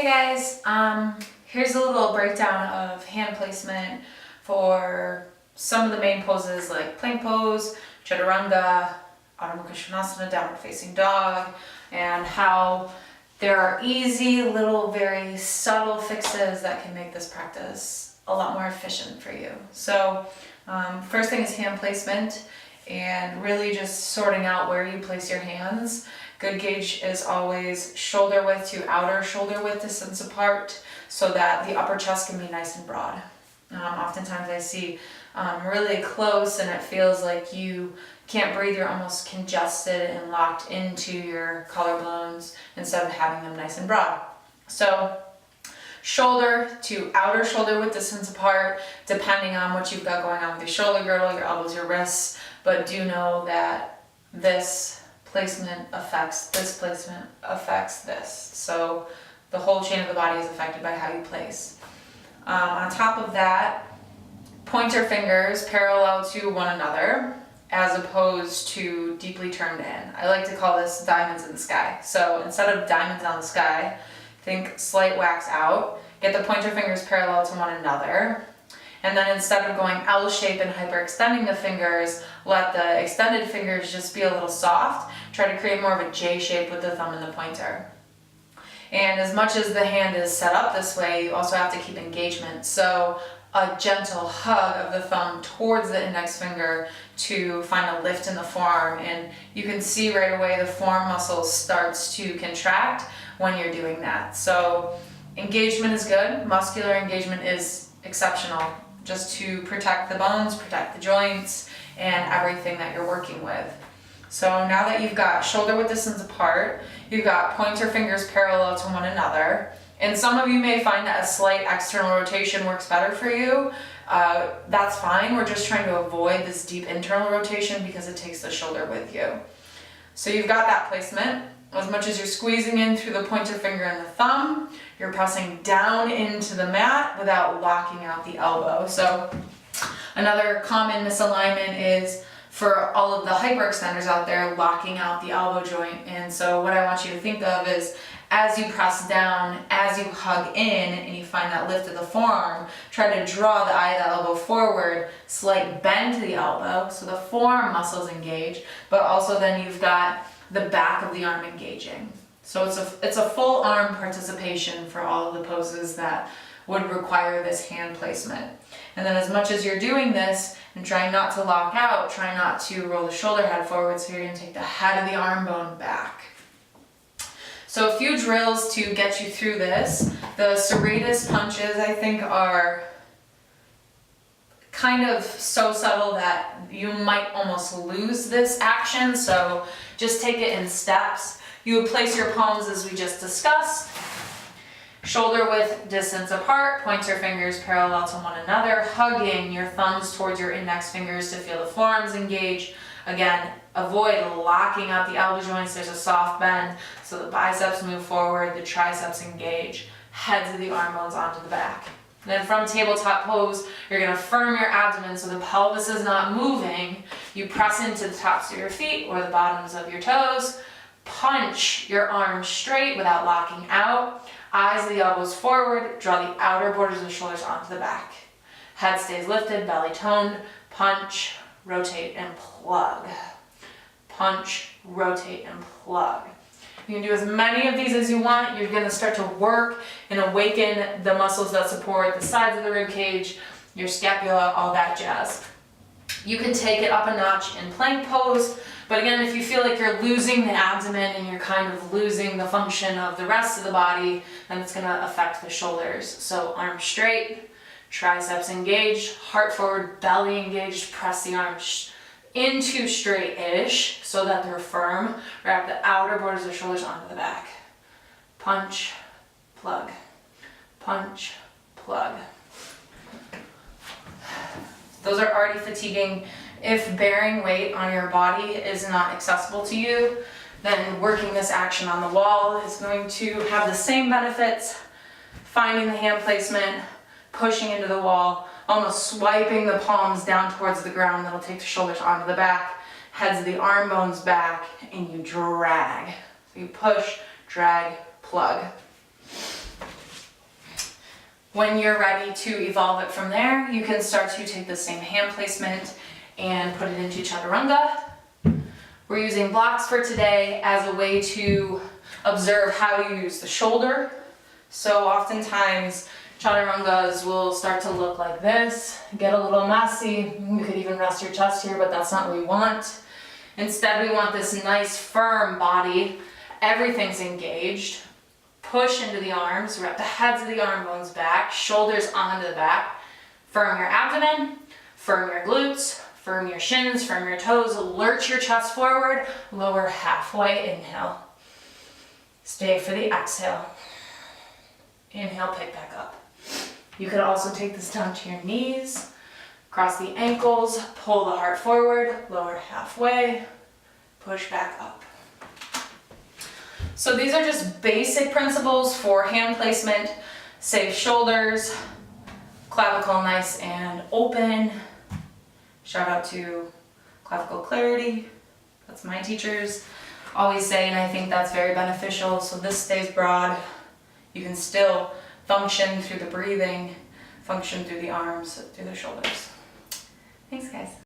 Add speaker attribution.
Speaker 1: Hey guys, here's a little breakdown of hand placement for some of the main poses like plank pose, chaturanga, Adho Mukha Svanasana, downward facing dog, and how there are easy little very subtle fixes that can make this practice a lot more efficient for you. So first thing is hand placement and really just sorting out where you place your hands. Good gauge is always shoulder width to outer shoulder width distance apart so that the upper chest can be nice and broad. Oftentimes I see really close and it feels like you can't breathe, you're almost congested and locked into your collarbones instead of having them nice and broad. So shoulder to outer shoulder width distance apart, depending on what you've got going on with your shoulder girdle, your elbows, your wrists, but do know that this placement affects this placement affects this. So the whole chain of the body is affected by how you place. On top of that, pointer fingers parallel to one another as opposed to deeply turned in. I like to call this diamonds in the sky. So instead of diamonds on the sky, think slight wax out, get the pointer fingers parallel to one another, and then instead of going L shape and hyperextending the fingers, let the extended fingers just be a little soft. Try to create more of a J shape with the thumb and the pointer. And as much as the hand is set up this way, you also have to keep engagement. So a gentle hug of the thumb towards the index finger to find a lift in the forearm. And you can see right away the forearm muscle starts to contract when you're doing that. So engagement is good. Muscular engagement is exceptional, just to protect the bones, protect the joints, and everything that you're working with. So now that you've got shoulder width distance apart, you've got pointer fingers parallel to one another, and some of you may find that a slight external rotation works better for you. That's fine. We're just trying to avoid this deep internal rotation because it takes the shoulder with you. So you've got that placement. As much as you're squeezing in through the pointer finger and the thumb, you're pressing down into the mat without locking out the elbow. So another common misalignment is for all of the hyperextenders out there, locking out the elbow joint. And so what I want you to think of is as you press down, as you hug in and you find that lift of the forearm, try to draw the eye of the elbow forward, slight bend to the elbow so the forearm muscles engage, but also then you've got the back of the arm engaging. So it's a full arm participation for all of the poses that would require this hand placement. And then as much as you're doing this and trying not to lock out, try not to roll the shoulder head forward, so you're going to take the head of the arm bone back. So a few drills to get you through this. The serratus punches I think are kind of so subtle that you might almost lose this action, so just take it in steps. You would place your palms as we just discussed, shoulder width distance apart, pointer fingers parallel to one another, hugging your thumbs towards your index fingers to feel the forearms engage. Again, avoid locking out the elbow joints. There's a soft bend, so the biceps move forward, the triceps engage, heads of the arm bones onto the back. Then from tabletop pose, you're going to firm your abdomen so the pelvis is not moving. You press into the tops of your feet or the bottoms of your toes. Punch your arms straight without locking out. Eyes of the elbows forward. Draw the outer borders of the shoulders onto the back. Head stays lifted, belly toned. Punch, rotate, and plug. Punch, rotate, and plug. You can do as many of these as you want. You're going to start to work and awaken the muscles that support the sides of the rib cage, your scapula, all that jazz. You can take it up a notch in plank pose, but again, if you feel like you're losing the abdomen and you're kind of losing the function of the rest of the body, then it's going to affect the shoulders. So arms straight, triceps engaged, heart forward, belly engaged, press the arms into straight-ish so that they're firm. Wrap the outer borders of the shoulders onto the back. Punch, plug, punch, plug. Those are already fatiguing. If bearing weight on your body is not accessible to you, then working this action on the wall is going to have the same benefits. Finding the hand placement, pushing into the wall, almost swiping the palms down towards the ground. That'll take the shoulders onto the back, heads of the arm bones back, and you drag. So you push, drag, plug. When you're ready to evolve it from there, you can start to take the same hand placement and put it into chaturanga. We're using blocks for today as a way to observe how you use the shoulder. So oftentimes chaturangas will start to look like this, get a little messy. You could even rest your chest here, but that's not what we want. Instead, we want this nice firm body. Everything's engaged. Push into the arms, wrap the heads of the arm bones back, shoulders onto the back. Firm your abdomen, firm your glutes, firm your shins, firm your toes, lurch your chest forward, lower halfway, inhale. Stay for the exhale. Inhale, pick back up. You could also take this down to your knees, cross the ankles, pull the heart forward, lower halfway, push back up. So these are just basic principles for hand placement. Safe shoulders, clavicle nice and open. Shout out to Clavicle Clarity. That's my teachers always say, and I think that's very beneficial. So this stays broad. You can still function through the breathing, function through the arms, through the shoulders. Thanks, guys.